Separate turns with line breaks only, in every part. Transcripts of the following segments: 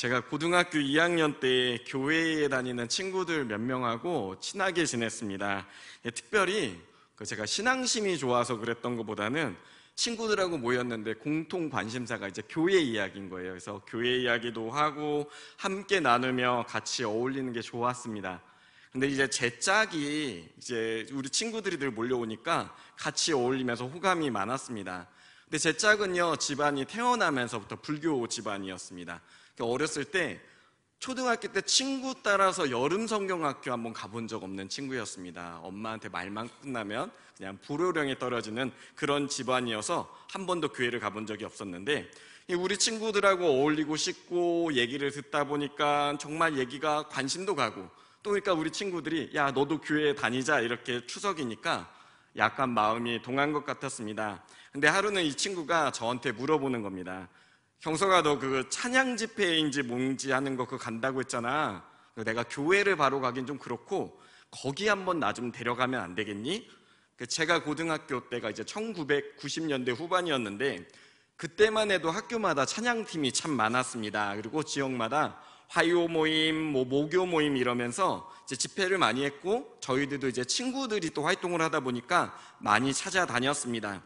제가 고등학교 2학년 때 교회에 다니는 친구들 몇 명하고 친하게 지냈습니다. 특별히 제가 신앙심이 좋아서 그랬던 것보다는 친구들하고 모였는데 공통 관심사가 이제 교회 이야기인 거예요. 그래서 교회 이야기도 하고 함께 나누며 같이 어울리는 게 좋았습니다. 근데 이제 제 짝이 이제 우리 친구들이 늘 몰려오니까 같이 어울리면서 호감이 많았습니다. 근데 제 짝은요, 집안이 태어나면서부터 불교 집안이었습니다. 어렸을 때 초등학교 때 친구 따라서 여름 성경학교 한번 가본 적 없는 친구였습니다. 엄마한테 말만 끝나면 그냥 불호령이 떨어지는 그런 집안이어서 한 번도 교회를 가본 적이 없었는데, 우리 친구들하고 어울리고 싶고 얘기를 듣다 보니까 정말 얘기가 관심도 가고, 또 그러니까 우리 친구들이 야 너도 교회 다니자 이렇게 추석이니까 약간 마음이 동한 것 같았습니다. 근데 하루는 이 친구가 저한테 물어보는 겁니다. 경서가 너 그 찬양 집회인지 뭔지 하는 거 그거 간다고 했잖아. 내가 교회를 바로 가긴 좀 그렇고 거기 한번 나 좀 데려가면 안 되겠니? 제가 고등학교 때가 이제 1990년대 후반이었는데 그때만 해도 학교마다 찬양팀이 참 많았습니다. 그리고 지역마다 화요 모임, 모교 모임 이러면서 이제 집회를 많이 했고 저희들도 이제 친구들이 또 활동을 하다 보니까 많이 찾아다녔습니다.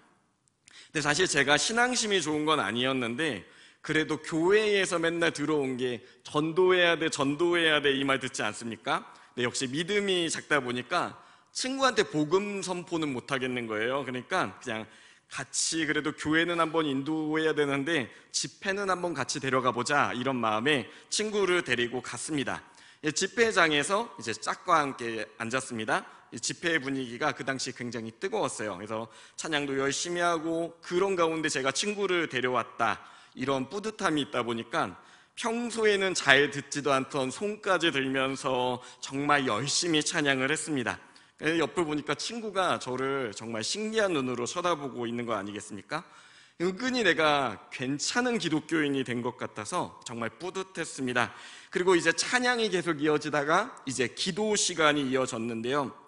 근데 사실 제가 신앙심이 좋은 건 아니었는데 그래도 교회에서 맨날 들어온 게 전도해야 돼, 전도해야 돼 이 말 듣지 않습니까? 근데 역시 믿음이 작다 보니까 친구한테 복음 선포는 못 하겠는 거예요. 그러니까 그냥 같이 그래도 교회는 한번 인도해야 되는데 집회는 한번 같이 데려가 보자 이런 마음에 친구를 데리고 갔습니다. 집회장에서 이제 짝과 함께 앉았습니다. 집회 분위기가 그 당시 굉장히 뜨거웠어요. 그래서 찬양도 열심히 하고 그런 가운데 제가 친구를 데려왔다 이런 뿌듯함이 있다 보니까 평소에는 잘 듣지도 않던 손까지 들면서 정말 열심히 찬양을 했습니다. 옆을 보니까 친구가 저를 정말 신기한 눈으로 쳐다보고 있는 거 아니겠습니까? 은근히 내가 괜찮은 기독교인이 된 것 같아서 정말 뿌듯했습니다. 그리고 이제 찬양이 계속 이어지다가 이제 기도 시간이 이어졌는데요.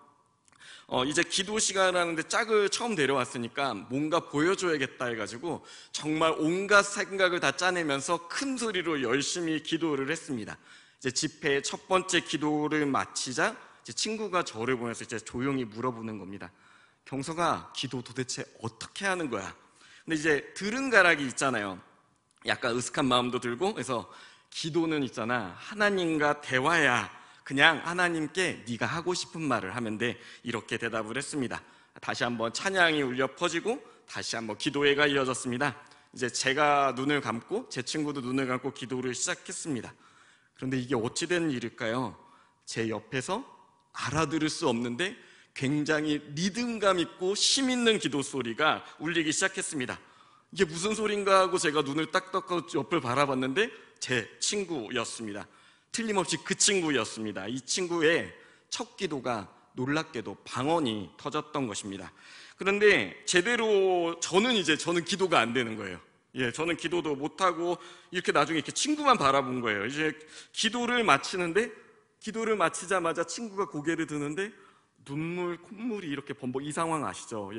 이제 기도 시간 하는데 짝을 처음 데려왔으니까 뭔가 보여줘야겠다 해가지고 정말 온갖 생각을 다 짜내면서 큰 소리로 열심히 기도를 했습니다. 이제 집회의 첫 번째 기도를 마치자 이제 친구가 저를 보면서 이제 조용히 물어보는 겁니다. 경서가 기도 도대체 어떻게 하는 거야? 근데 이제 들은 가락이 있잖아요. 약간 으슥한 마음도 들고 그래서 기도는 있잖아 하나님과 대화야. 그냥 하나님께 네가 하고 싶은 말을 하면 돼 이렇게 대답을 했습니다. 다시 한번 찬양이 울려 퍼지고 다시 한번 기도회가 이어졌습니다. 이제 제가 눈을 감고 제 친구도 눈을 감고 기도를 시작했습니다. 그런데 이게 어찌된 일일까요? 제 옆에서 알아들을 수 없는데 굉장히 리듬감 있고 힘 있는 기도 소리가 울리기 시작했습니다. 이게 무슨 소린가 하고 제가 눈을 딱 떴고 옆을 바라봤는데 제 친구였습니다. 틀림없이 그 친구였습니다. 이 친구의 첫 기도가 놀랍게도 방언이 터졌던 것입니다. 그런데 제대로 저는 기도가 안 되는 거예요. 저는 기도도 못하고 이렇게 나중에 이렇게 친구만 바라본 거예요. 이제 기도를 마치자마자 친구가 고개를 드는데 콧물이 이렇게 범벅, 이 상황 아시죠?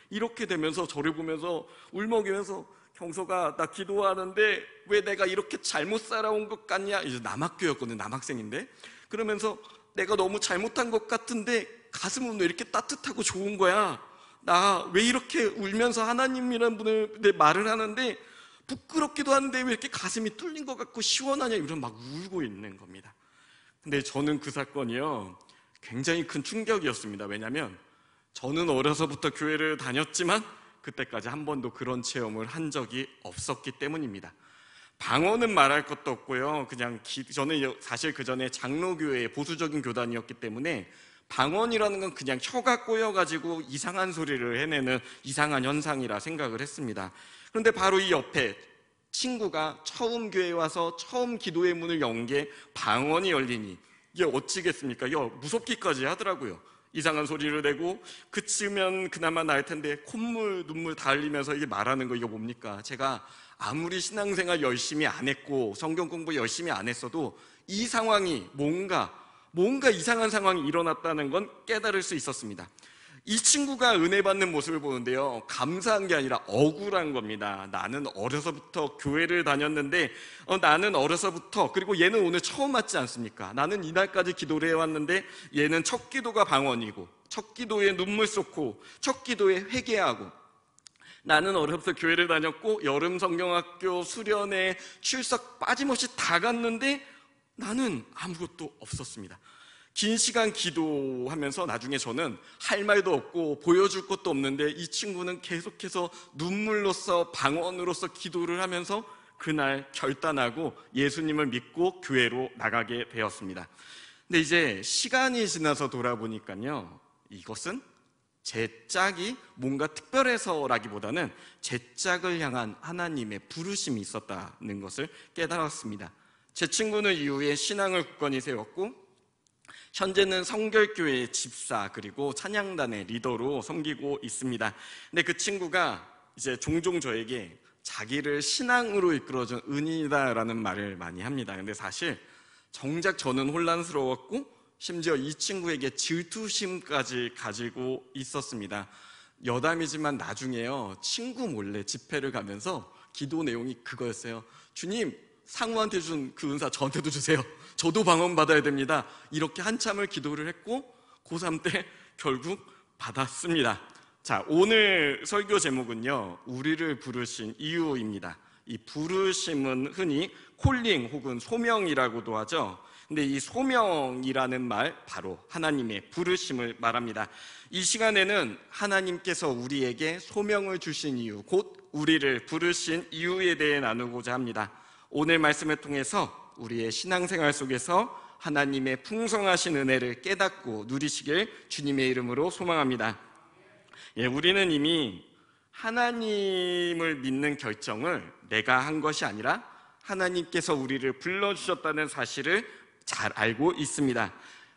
이렇게 되면서 저를 보면서 울먹이면서 경서가 나 기도하는데 왜 내가 이렇게 잘못 살아온 것 같냐? 이제 남학교였거든요. 남학생인데 그러면서 내가 너무 잘못한 것 같은데 가슴은 왜 이렇게 따뜻하고 좋은 거야? 나 왜 이렇게 울면서 하나님이라는 분을 내 말을 하는데 부끄럽기도 한데 왜 이렇게 가슴이 뚫린 것 같고 시원하냐? 이런 막 울고 있는 겁니다. 근데 저는 그 사건이요 굉장히 큰 충격이었습니다. 왜냐하면 저는 어려서부터 교회를 다녔지만 그때까지 한 번도 그런 체험을 한 적이 없었기 때문입니다. 방언은 말할 것도 없고요. 저는 사실 그 전에 장로교회의 보수적인 교단이었기 때문에 방언이라는 건 그냥 혀가 꼬여가지고 이상한 소리를 해내는 이상한 현상이라 생각을 했습니다. 그런데 바로 이 옆에 친구가 처음 교회에 와서 처음 기도의 문을 연 게 방언이 열리니 이게 어찌겠습니까? 무섭기까지 하더라고요. 이상한 소리를 내고 그치면 그나마 나을 텐데 콧물 눈물 다 흘리면서 이게 말하는 거 이거 뭡니까? 제가 아무리 신앙생활 열심히 안 했고 성경 공부 열심히 안 했어도 이 상황이 뭔가 이상한 상황이 일어났다는 건 깨달을 수 있었습니다. 이 친구가 은혜 받는 모습을 보는데요, 감사한 게 아니라 억울한 겁니다. 나는 어려서부터 교회를 다녔는데 나는 어려서부터, 그리고 얘는 오늘 처음 왔지 않습니까? 나는 이날까지 기도를 해왔는데 얘는 첫 기도가 방언이고, 첫 기도에 눈물 쏟고, 첫 기도에 회개하고, 나는 어려서부터 교회를 다녔고 여름 성경학교 수련회 출석 빠짐없이 다 갔는데 나는 아무것도 없었습니다. 긴 시간 기도하면서 나중에 저는 할 말도 없고 보여줄 것도 없는데 이 친구는 계속해서 눈물로써 방언으로써 기도를 하면서 그날 결단하고 예수님을 믿고 교회로 나가게 되었습니다. 근데 이제 시간이 지나서 돌아보니까요, 이것은 제 짝이 뭔가 특별해서라기보다는 제 짝을 향한 하나님의 부르심이 있었다는 것을 깨달았습니다. 제 친구는 이후에 신앙을 굳건히 세웠고 현재는 성결교회 집사 그리고 찬양단의 리더로 섬기고 있습니다. 근데 그 친구가 이제 종종 저에게 자기를 신앙으로 이끌어준 은인이다라는 말을 많이 합니다. 근데 사실 정작 저는 혼란스러웠고 심지어 이 친구에게 질투심까지 가지고 있었습니다. 여담이지만 나중에요, 친구 몰래 집회를 가면서 기도 내용이 그거였어요. 주님, 상우한테 준 그 은사 저한테도 주세요. 저도 방언 받아야 됩니다. 이렇게 한참을 기도를 했고 고3 때 결국 받았습니다. 자, 오늘 설교 제목은요, 우리를 부르신 이유입니다. 이 부르심은 흔히 콜링 혹은 소명이라고도 하죠. 근데 이 소명이라는 말, 바로 하나님의 부르심을 말합니다. 이 시간에는 하나님께서 우리에게 소명을 주신 이유, 곧 우리를 부르신 이유에 대해 나누고자 합니다. 오늘 말씀을 통해서 우리의 신앙생활 속에서 하나님의 풍성하신 은혜를 깨닫고 누리시길 주님의 이름으로 소망합니다. 우리는 이미 하나님을 믿는 결정을 내가 한 것이 아니라 하나님께서 우리를 불러주셨다는 사실을 잘 알고 있습니다.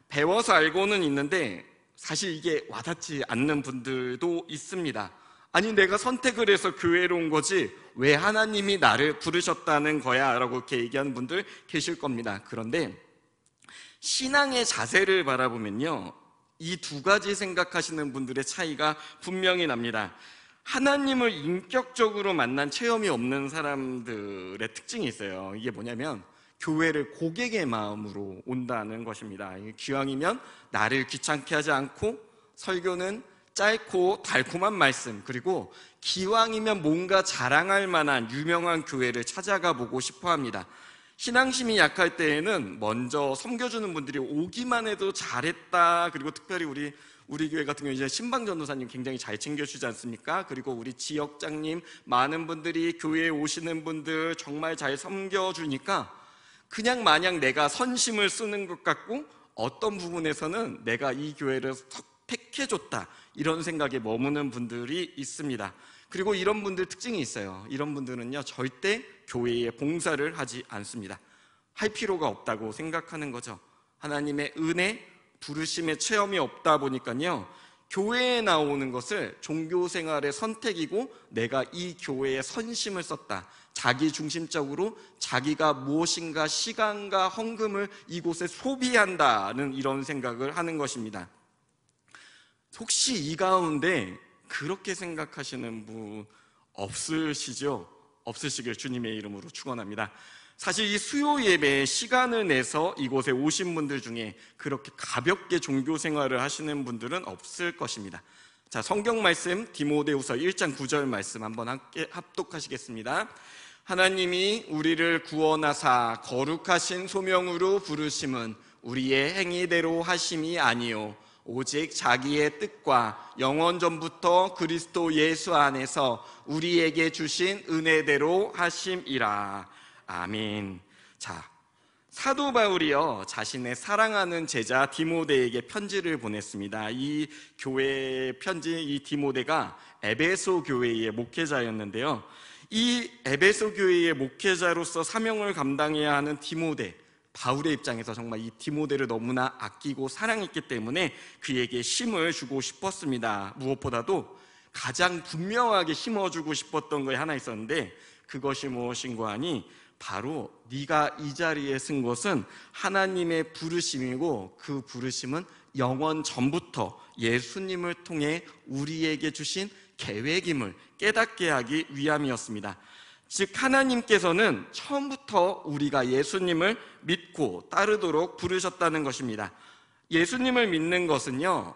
배워서 알고는 있는데 사실 이게 와닿지 않는 분들도 있습니다. 아니, 내가 선택을 해서 교회로 온 거지 왜 하나님이 나를 부르셨다는 거야? 라고 이렇게 얘기하는 분들 계실 겁니다. 그런데 신앙의 자세를 바라보면요, 이 두 가지 생각하시는 분들의 차이가 분명히 납니다. 하나님을 인격적으로 만난 체험이 없는 사람들의 특징이 있어요. 이게 뭐냐면 교회를 고객의 마음으로 온다는 것입니다. 기왕이면 나를 귀찮게 하지 않고 설교는 짧고 달콤한 말씀, 그리고 기왕이면 뭔가 자랑할 만한 유명한 교회를 찾아가 보고 싶어 합니다. 신앙심이 약할 때에는 먼저 섬겨주는 분들이 오기만 해도 잘했다. 그리고 특별히 우리 교회 같은 경우 이제 신방 전도사님 굉장히 잘 챙겨주지 않습니까? 그리고 우리 지역장님, 많은 분들이 교회에 오시는 분들 정말 잘 섬겨주니까 그냥 마냥 내가 선심을 쓰는 것 같고 어떤 부분에서는 내가 이 교회를 택해줬다, 이런 생각에 머무는 분들이 있습니다. 그리고 이런 분들 특징이 있어요. 이런 분들은요, 절대 교회에 봉사를 하지 않습니다. 할 필요가 없다고 생각하는 거죠. 하나님의 은혜, 부르심의 체험이 없다 보니까요, 교회에 나오는 것을 종교생활의 선택이고 내가 이 교회에 선심을 썼다, 자기 중심적으로 자기가 무엇인가 시간과 헌금을 이곳에 소비한다는 이런 생각을 하는 것입니다. 혹시 이 가운데 그렇게 생각하시는 분 없으시죠? 없으시길 주님의 이름으로 축원합니다. 사실 이 수요 예배에 시간을 내서 이곳에 오신 분들 중에 그렇게 가볍게 종교 생활을 하시는 분들은 없을 것입니다. 자, 성경 말씀 디모데후서 1장 9절 말씀 한번 함께 합독하시겠습니다. 하나님이 우리를 구원하사 거룩하신 소명으로 부르심은 우리의 행위대로 하심이 아니요 오직 자기의 뜻과 영원 전부터 그리스도 예수 안에서 우리에게 주신 은혜대로 하심이라. 아멘. 자, 사도 바울이요, 자신의 사랑하는 제자 디모데에게 편지를 보냈습니다. 이 교회 편지, 이 디모데가 에베소 교회의 목회자였는데요, 이 에베소 교회의 목회자로서 사명을 감당해야 하는 디모데, 바울의 입장에서 정말 이 디모데를 너무나 아끼고 사랑했기 때문에 그에게 힘을 주고 싶었습니다. 무엇보다도 가장 분명하게 힘어주고 싶었던 것이 하나 있었는데, 그것이 무엇인고 하니 바로 네가 이 자리에 쓴 것은 하나님의 부르심이고 그 부르심은 영원 전부터 예수님을 통해 우리에게 주신 계획임을 깨닫게 하기 위함이었습니다. 즉 하나님께서는 처음부터 우리가 예수님을 믿고 따르도록 부르셨다는 것입니다. 예수님을 믿는 것은요,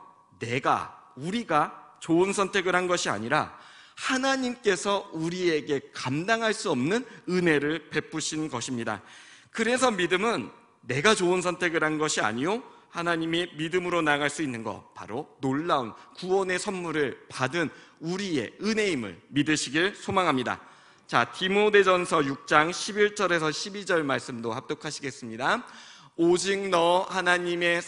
우리가 좋은 선택을 한 것이 아니라 하나님께서 우리에게 감당할 수 없는 은혜를 베푸신 것입니다. 그래서 믿음은 내가 좋은 선택을 한 것이 아니요, 하나님이 믿음으로 나아갈 수 있는 것, 바로 놀라운 구원의 선물을 받은 우리의 은혜임을 믿으시길 소망합니다. 자, 디모데전서 6장 11절에서 12절 말씀도 합독하시겠습니다. 오직 너 하나님의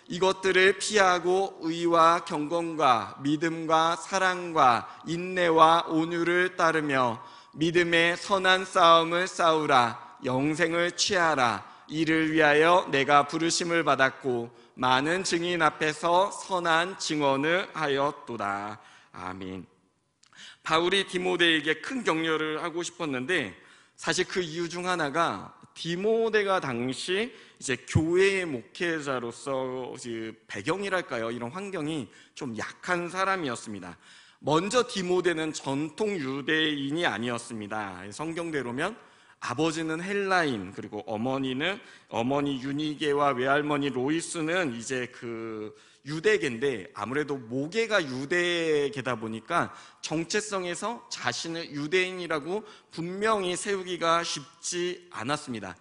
이것들을 피하고 의와 경건과 믿음과 사랑과 인내와 온유를 따르며 믿음의 선한 싸움을 싸우라. 영생을 취하라. 이를 위하여 내가 부르심을 받았고 많은 증인 앞에서 선한 증언을 하였도다. 아멘. 바울이 디모데에게 큰 격려를 하고 싶었는데 사실 그 이유 중 하나가 디모데가 당시 이제 교회의 목회자로서 배경이랄까요, 이런 환경이 좀 약한 사람이었습니다. 먼저 디모데는 전통 유대인이 아니었습니다. 성경대로면 아버지는 헬라인, 그리고 어머니 유니게와 외할머니 로이스는 이제 유대계인데 아무래도 모계가 유대계다 보니까 정체성에서 자신을 유대인이라고 분명히 세우기가 쉽지 않았습니다.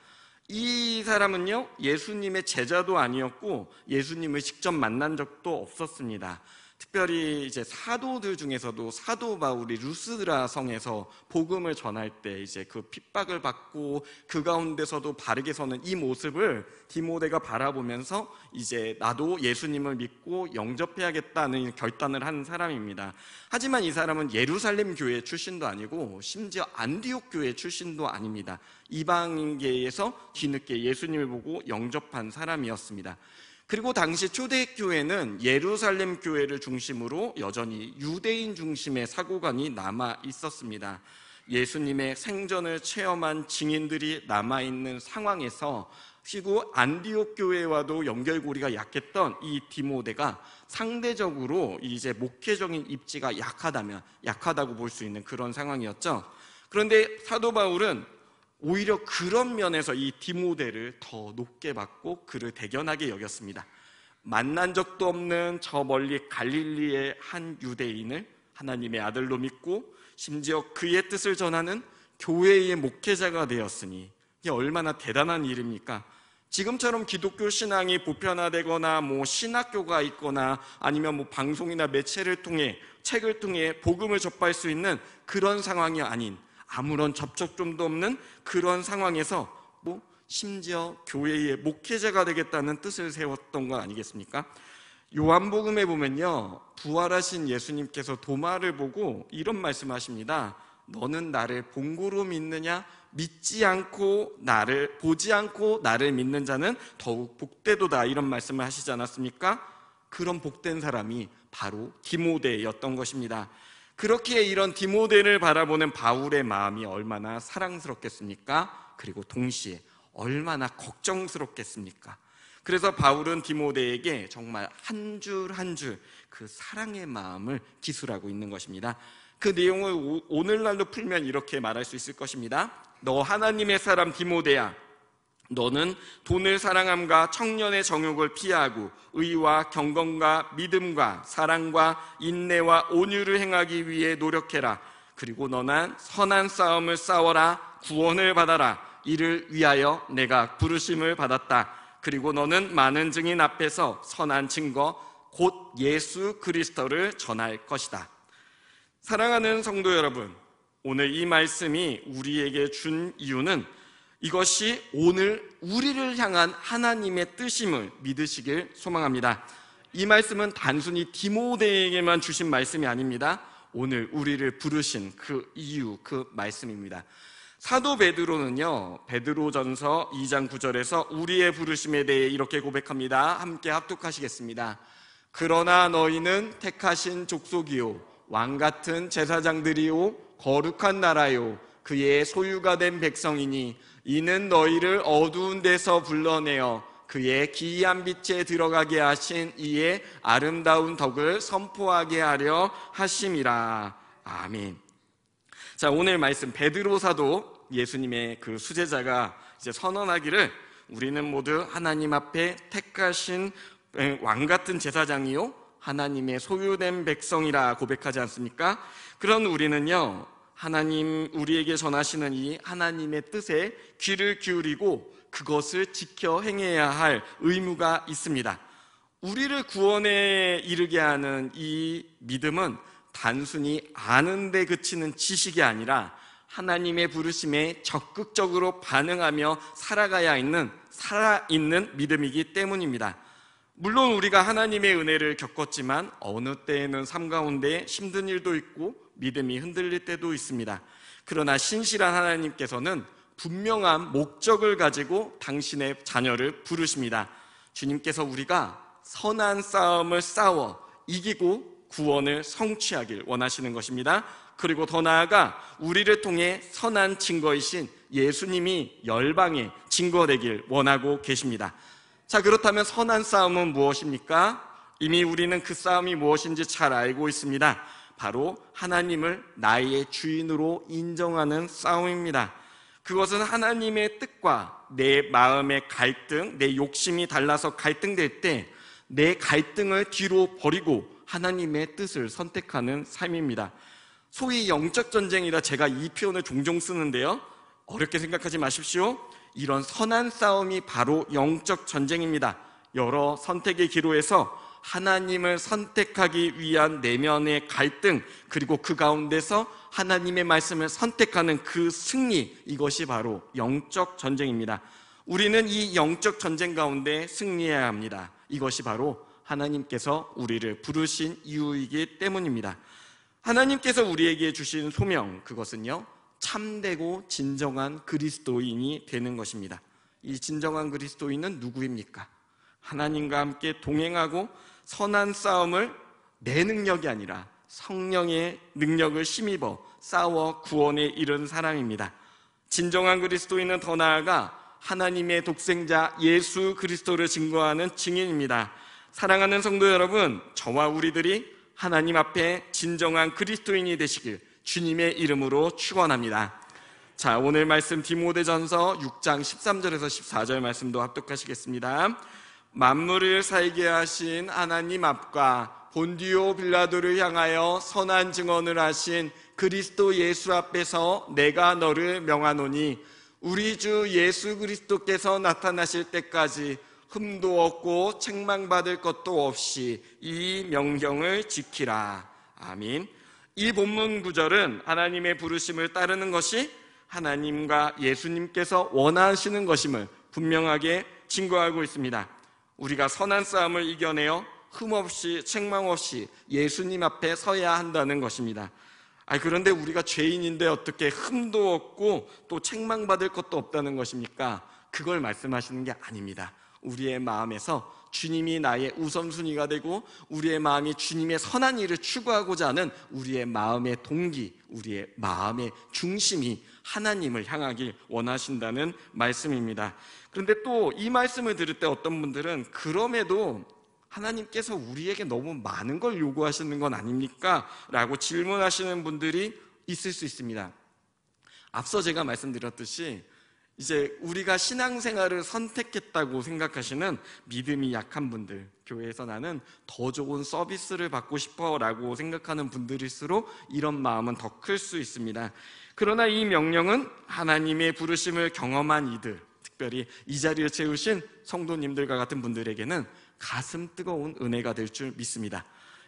이 사람은요, 예수님의 제자도 아니었고 예수님을 직접 만난 적도 없었습니다. 특별히 이제 사도들 중에서도 사도 바울이 루스드라 성에서 복음을 전할 때 이제 그 핍박을 받고 그 가운데서도 바르게 서는 이 모습을 디모데가 바라보면서 이제 나도 예수님을 믿고 영접해야겠다는 결단을 한 사람입니다. 하지만 이 사람은 예루살렘 교회 출신도 아니고 심지어 안디옥 교회 출신도 아닙니다. 이방인계에서 뒤늦게 예수님을 보고 영접한 사람이었습니다. 그리고 당시 초대교회는 예루살렘 교회를 중심으로 여전히 유대인 중심의 사고관이 남아 있었습니다. 예수님의 생전을 체험한 증인들이 남아있는 상황에서 그리고 안디옥 교회와도 연결고리가 약했던 이 디모데가 상대적으로 이제 목회적인 입지가 약하다고 볼 수 있는 그런 상황이었죠. 그런데 사도 바울은 오히려 그런 면에서 이 디모데를 더 높게 받고 그를 대견하게 여겼습니다. 만난 적도 없는 저 멀리 갈릴리의 한 유대인을 하나님의 아들로 믿고 심지어 그의 뜻을 전하는 교회의 목회자가 되었으니 이게 얼마나 대단한 일입니까? 지금처럼 기독교 신앙이 보편화되거나 신학교가 있거나 아니면 방송이나 매체를 통해 책을 통해 복음을 접할 수 있는 그런 상황이 아닌 아무런 접촉점도 없는 그런 상황에서 심지어 교회의 목회자가 되겠다는 뜻을 세웠던 건 아니겠습니까? 요한복음에 보면요, 부활하신 예수님께서 도마를 보고 이런 말씀하십니다. 너는 나를 본고로 믿느냐? 보지 않고 나를 믿는 자는 더욱 복되도다, 이런 말씀을 하시지 않았습니까? 그런 복된 사람이 바로 디모데였던 것입니다. 그렇게 이런 디모데를 바라보는 바울의 마음이 얼마나 사랑스럽겠습니까? 그리고 동시에 얼마나 걱정스럽겠습니까? 그래서 바울은 디모데에게 정말 한 줄 한 줄 그 사랑의 마음을 기술하고 있는 것입니다. 그 내용을 오늘날로 풀면 이렇게 말할 수 있을 것입니다. 너 하나님의 사람 디모데야, 너는 돈을 사랑함과 청년의 정욕을 피하고 의와 경건과 믿음과 사랑과 인내와 온유를 행하기 위해 노력해라. 그리고 너는 선한 싸움을 싸워라. 구원을 받아라. 이를 위하여 내가 부르심을 받았다. 그리고 너는 많은 증인 앞에서 선한 증거 곧 예수 그리스도를 전할 것이다. 사랑하는 성도 여러분, 오늘 이 말씀이 우리에게 준 이유는 이것이 오늘 우리를 향한 하나님의 뜻임을 믿으시길 소망합니다. 이 말씀은 단순히 디모데에게만 주신 말씀이 아닙니다. 오늘 우리를 부르신 그 이유, 그 말씀입니다. 사도 베드로는요, 베드로전서 2장 9절에서 우리의 부르심에 대해 이렇게 고백합니다. 함께 합독하시겠습니다. 그러나 너희는 택하신 족속이요 왕같은 제사장들이요 거룩한 나라요 그의 소유가 된 백성이니 이는 너희를 어두운 데서 불러내어 그의 기이한 빛에 들어가게 하신 이의 아름다운 덕을 선포하게 하려 하심이라. 아멘. 자, 오늘 말씀 베드로 사도 예수님의 그 수제자가 이제 선언하기를 우리는 모두 하나님 앞에 택하신 왕 같은 제사장이요 하나님의 소유된 백성이라 고백하지 않습니까? 그런 우리는요, 하나님 우리에게 전하시는 이 하나님의 뜻에 귀를 기울이고 그것을 지켜 행해야 할 의무가 있습니다. 우리를 구원에 이르게 하는 이 믿음은 단순히 아는 데 그치는 지식이 아니라 하나님의 부르심에 적극적으로 반응하며 살아있는 믿음이기 때문입니다. 물론 우리가 하나님의 은혜를 겪었지만 어느 때에는 삶 가운데 힘든 일도 있고 믿음이 흔들릴 때도 있습니다. 그러나 신실한 하나님께서는 분명한 목적을 가지고 당신의 자녀를 부르십니다. 주님께서 우리가 선한 싸움을 싸워 이기고 구원을 성취하길 원하시는 것입니다. 그리고 더 나아가 우리를 통해 선한 증거이신 예수님이 열방에 증거되길 원하고 계십니다. 자, 그렇다면 선한 싸움은 무엇입니까? 이미 우리는 그 싸움이 무엇인지 잘 알고 있습니다. 바로 하나님을 나의 주인으로 인정하는 싸움입니다. 그것은 하나님의 뜻과 내 마음의 갈등, 내 욕심이 달라서 갈등될 때 내 갈등을 뒤로 버리고 하나님의 뜻을 선택하는 삶입니다. 소위 영적 전쟁이라 제가 이 표현을 종종 쓰는데요, 어렵게 생각하지 마십시오. 이런 선한 싸움이 바로 영적 전쟁입니다. 여러 선택의 기로에서 하나님을 선택하기 위한 내면의 갈등, 그리고 그 가운데서 하나님의 말씀을 선택하는 그 승리, 이것이 바로 영적 전쟁입니다. 우리는 이 영적 전쟁 가운데 승리해야 합니다. 이것이 바로 하나님께서 우리를 부르신 이유이기 때문입니다. 하나님께서 우리에게 주신 소명, 그것은요, 참되고 진정한 그리스도인이 되는 것입니다. 이 진정한 그리스도인은 누구입니까? 하나님과 함께 동행하고 선한 싸움을 내 능력이 아니라 성령의 능력을 힘입어 싸워 구원에 이른 사람입니다. 진정한 그리스도인은 더 나아가 하나님의 독생자 예수 그리스도를 증거하는 증인입니다. 사랑하는 성도 여러분, 저와 우리들이 하나님 앞에 진정한 그리스도인이 되시길 주님의 이름으로 축원합니다. 자, 오늘 말씀 디모데전서 6장 13절에서 14절 말씀도 합독하시겠습니다. 만물을 살게 하신 하나님 앞과 본디오 빌라도를 향하여 선한 증언을 하신 그리스도 예수 앞에서 내가 너를 명하노니 우리 주 예수 그리스도께서 나타나실 때까지 흠도 없고 책망받을 것도 없이 이 명령을 지키라. 아멘. 이 본문 구절은 하나님의 부르심을 따르는 것이 하나님과 예수님께서 원하시는 것임을 분명하게 증거하고 있습니다. 우리가 선한 싸움을 이겨내어 흠없이 책망 없이 예수님 앞에 서야 한다는 것입니다. 그런데 우리가 죄인인데 어떻게 흠도 없고 또 책망받을 것도 없다는 것입니까? 그걸 말씀하시는 게 아닙니다. 우리의 마음에서 주님이 나의 우선순위가 되고 우리의 마음이 주님의 선한 일을 추구하고자 하는 우리의 마음의 동기, 우리의 마음의 중심이 하나님을 향하길 원하신다는 말씀입니다. 그런데 또 이 말씀을 들을 때 어떤 분들은 그럼에도 하나님께서 우리에게 너무 많은 걸 요구하시는 건 아닙니까? 라고 질문하시는 분들이 있을 수 있습니다. 앞서 제가 말씀드렸듯이 이제 우리가 신앙생활을 선택했다고 생각하시는 믿음이 약한 분들, 교회에서 나는 더 좋은 서비스를 받고 싶어 라고 생각하는 분들일수록 이런 마음은 더 클 수 있습니다. 그러나 이 명령은 하나님의 부르심을 경험한 이들, 특별히 이 자리를 채우신 성도님들과 같은 분들에게는 가슴 뜨거운 은혜가 될 줄 믿습니다.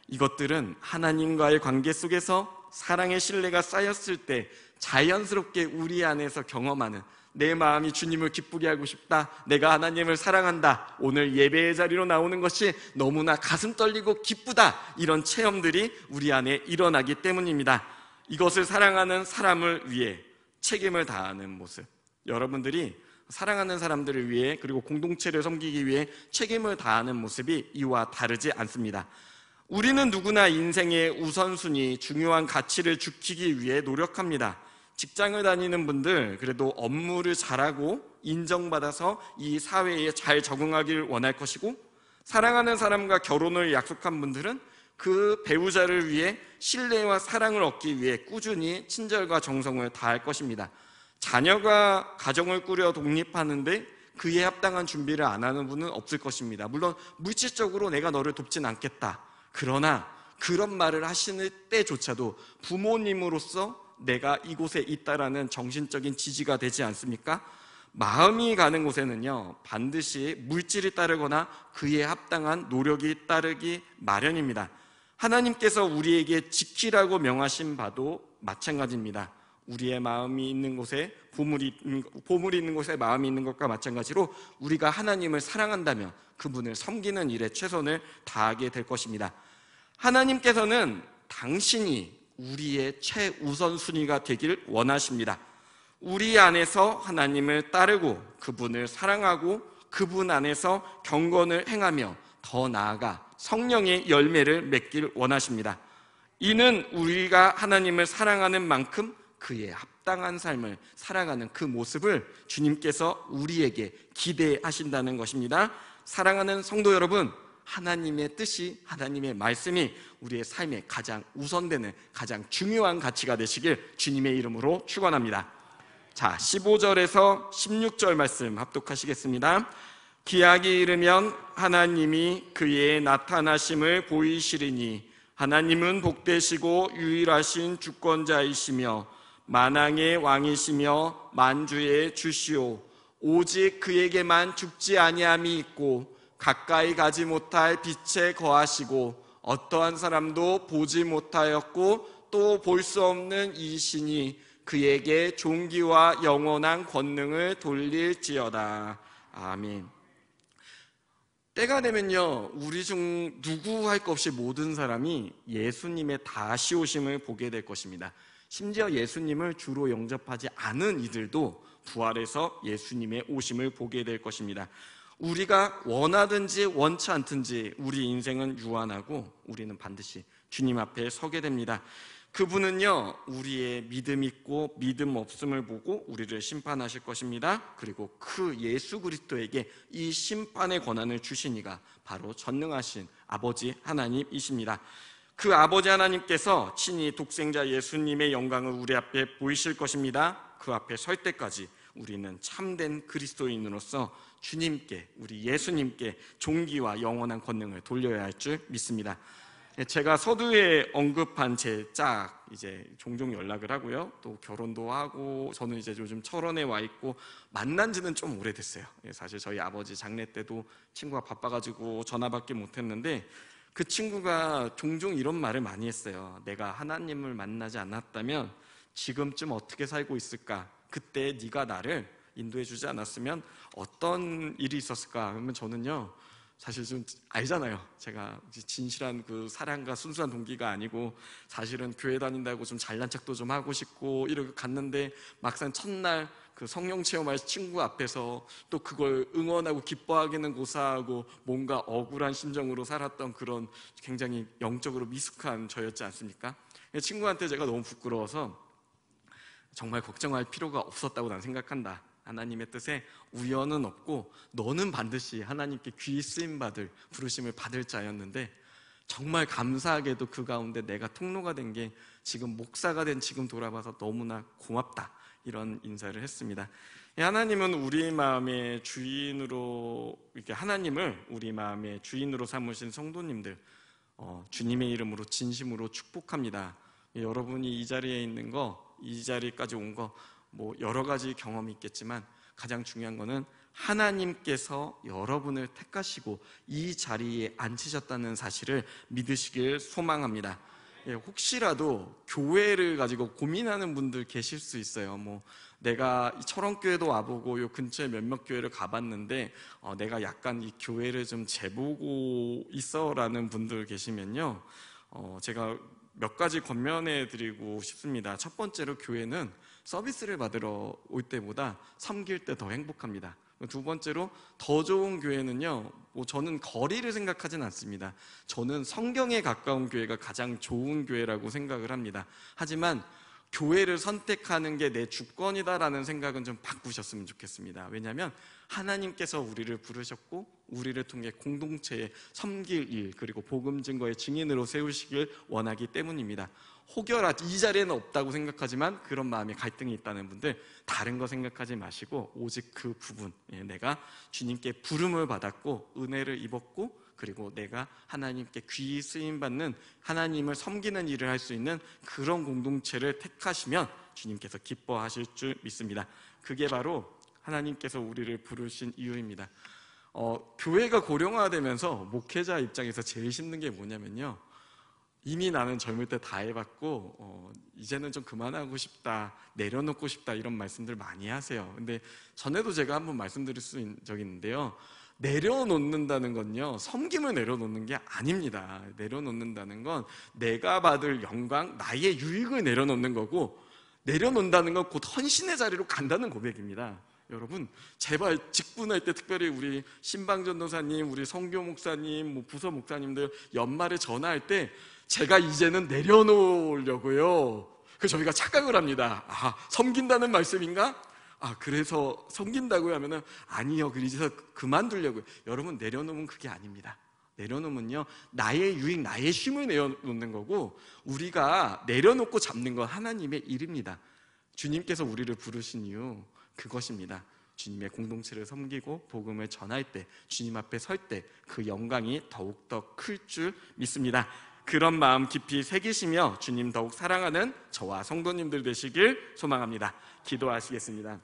이것들은 하나님과의 관계 속에서 사랑의 신뢰가 쌓였을 때 자연스럽게 우리 안에서 경험하는, 내 마음이 주님을 기쁘게 하고 싶다, 내가 하나님을 사랑한다, 오늘 예배의 자리로 나오는 것이 너무나 가슴 떨리고 기쁘다, 이런 체험들이 우리 안에 일어나기 때문입니다. 이것을 사랑하는 사람을 위해 책임을 다하는 모습, 여러분들이 사랑하는 사람들을 위해 그리고 공동체를 섬기기 위해 책임을 다하는 모습이 이와 다르지 않습니다. 우리는 누구나 인생의 우선순위, 중요한 가치를 지키기 위해 노력합니다. 직장을 다니는 분들, 그래도 업무를 잘하고 인정받아서 이 사회에 잘 적응하길 원할 것이고, 사랑하는 사람과 결혼을 약속한 분들은 그 배우자를 위해 신뢰와 사랑을 얻기 위해 꾸준히 친절과 정성을 다할 것입니다. 자녀가 가정을 꾸려 독립하는데 그에 합당한 준비를 안 하는 분은 없을 것입니다. 물론 물질적으로 내가 너를 돕진 않겠다, 그러나 그런 말을 하시는 때조차도 부모님으로서 내가 이곳에 있다라는 정신적인 지지가 되지 않습니까? 마음이 가는 곳에는요, 반드시 물질이 따르거나 그에 합당한 노력이 따르기 마련입니다. 하나님께서 우리에게 지키라고 명하신 바도 마찬가지입니다. 우리의 마음이 있는 곳에 보물이 있는 곳에 마음이 있는 것과 마찬가지로 우리가 하나님을 사랑한다면 그분을 섬기는 일에 최선을 다하게 될 것입니다. 하나님께서는 당신이 우리의 최우선순위가 되길 원하십니다. 우리 안에서 하나님을 따르고 그분을 사랑하고 그분 안에서 경건을 행하며 더 나아가 성령의 열매를 맺길 원하십니다. 이는 우리가 하나님을 사랑하는 만큼 그의 합당한 삶을 살아가는 그 모습을 주님께서 우리에게 기대하신다는 것입니다. 사랑하는 성도 여러분, 하나님의 뜻이, 하나님의 말씀이 우리의 삶에 가장 우선되는, 가장 중요한 가치가 되시길 주님의 이름으로 축원합니다. 자, 15절에서 16절 말씀 합독하시겠습니다. 기약이 이르면 하나님이 그의 나타나심을 보이시리니 하나님은 복되시고 유일하신 주권자이시며 만왕의 왕이시며 만주의 주시오. 오직 그에게만 죽지 아니함이 있고 가까이 가지 못할 빛에 거하시고 어떠한 사람도 보지 못하였고 또 볼 수 없는 이신이 그에게 존귀와 영원한 권능을 돌릴지어다. 아멘. 때가 되면요, 우리 중 누구 할 것 없이 모든 사람이 예수님의 다시 오심을 보게 될 것입니다. 심지어 예수님을 주로 영접하지 않은 이들도 부활해서 예수님의 오심을 보게 될 것입니다. 우리가 원하든지 원치 않든지 우리 인생은 유한하고 우리는 반드시 주님 앞에 서게 됩니다. 그분은요, 우리의 믿음 있고 믿음 없음을 보고 우리를 심판하실 것입니다. 그리고 그 예수 그리스도에게 이 심판의 권한을 주신 이가 바로 전능하신 아버지 하나님이십니다. 그 아버지 하나님께서 친히 독생자 예수님의 영광을 우리 앞에 보이실 것입니다. 그 앞에 설 때까지 우리는 참된 그리스도인으로서 주님께, 우리 예수님께 존귀와 영원한 권능을 돌려야 할 줄 믿습니다. 제가 서두에 언급한 제 짝, 이제 종종 연락을 하고요, 또 결혼도 하고, 저는 이제 요즘 철원에 와 있고 만난 지는 좀 오래됐어요. 사실 저희 아버지 장례 때도 친구가 바빠가지고 전화받기 못했는데 그 친구가 종종 이런 말을 많이 했어요. 내가 하나님을 만나지 않았다면 지금쯤 어떻게 살고 있을까? 그때 네가 나를 인도해 주지 않았으면 어떤 일이 있었을까? 그러면 저는요, 사실 좀 알잖아요. 제가 진실한 그 사랑과 순수한 동기가 아니고 사실은 교회 다닌다고 좀 잘난 척도 좀 하고 싶고 이렇게 갔는데 막상 첫날 그 성령 체험할 친구 앞에서 또 그걸 응원하고 기뻐하기는 고사하고 뭔가 억울한 심정으로 살았던 그런 굉장히 영적으로 미숙한 저였지 않습니까? 친구한테 제가 너무 부끄러워서 정말 걱정할 필요가 없었다고 난 생각한다. 하나님의 뜻에 우연은 없고 너는 반드시 하나님께 귀히 쓰임받을 부르심을 받을 자였는데 정말 감사하게도 그 가운데 내가 통로가 된 게 지금 목사가 된 지금 돌아봐서 너무나 고맙다, 이런 인사를 했습니다. 하나님은 우리 마음의 주인으로, 이렇게 하나님을 우리 마음의 주인으로 삼으신 성도님들 주님의 이름으로 진심으로 축복합니다. 여러분이 이 자리에 있는 거, 이 자리까지 온 거 뭐 여러 가지 경험이 있겠지만 가장 중요한 거는 하나님께서 여러분을 택하시고 이 자리에 앉히셨다는 사실을 믿으시길 소망합니다. 혹시라도 교회를 가지고 고민하는 분들 계실 수 있어요. 뭐 내가 철원교회도 와보고 요 근처에 몇몇 교회를 가봤는데 내가 약간 이 교회를 좀 재보고 있어라는 분들 계시면요, 제가 몇 가지 권면해 드리고 싶습니다. 첫 번째로, 교회는 서비스를 받으러 올 때보다 섬길 때 더 행복합니다. 두 번째로, 더 좋은 교회는요, 저는 거리를 생각하진 않습니다. 저는 성경에 가까운 교회가 가장 좋은 교회라고 생각을 합니다. 하지만 교회를 선택하는 게 내 주권이다라는 생각은 좀 바꾸셨으면 좋겠습니다. 왜냐하면 하나님께서 우리를 부르셨고 우리를 통해 공동체에 섬길 일, 그리고 복음 증거의 증인으로 세우시길 원하기 때문입니다. 혹여라 이 자리에는 없다고 생각하지만 그런 마음에 갈등이 있다는 분들, 다른 거 생각하지 마시고 오직 그 부분, 내가 주님께 부름을 받았고 은혜를 입었고, 그리고 내가 하나님께 귀히 쓰임받는, 하나님을 섬기는 일을 할 수 있는 그런 공동체를 택하시면 주님께서 기뻐하실 줄 믿습니다. 그게 바로 하나님께서 우리를 부르신 이유입니다. 교회가 고령화되면서 목회자 입장에서 제일 힘든 게 뭐냐면요, 이미 나는 젊을 때 다 해봤고 이제는 좀 그만하고 싶다, 내려놓고 싶다, 이런 말씀들 많이 하세요. 근데 전에도 제가 한번 말씀드릴 수 있는 적이 있는데요, 내려놓는다는 건요, 섬김을 내려놓는 게 아닙니다. 내려놓는다는 건 내가 받을 영광, 나의 유익을 내려놓는 거고, 내려놓는다는 건 곧 헌신의 자리로 간다는 고백입니다. 여러분, 제발 직분할 때, 특별히 우리 신방전도사님, 우리 성교 목사님, 부서 목사님들 연말에 전화할 때 제가 이제는 내려놓으려고요, 저희가 착각을 합니다. 섬긴다는 말씀인가? 그래서 섬긴다고요 하면은 아니요, 그래서 그만두려고요. 여러분, 내려놓으면 그게 아닙니다. 내려놓으면요, 나의 유익, 나의 쉼을 내려놓는 거고, 우리가 내려놓고 잡는 건 하나님의 일입니다. 주님께서 우리를 부르신 이유, 그것입니다. 주님의 공동체를 섬기고 복음을 전할 때, 주님 앞에 설 때 그 영광이 더욱더 클 줄 믿습니다. 그런 마음 깊이 새기시며 주님 더욱 사랑하는 저와 성도님들 되시길 소망합니다. 기도하시겠습니다.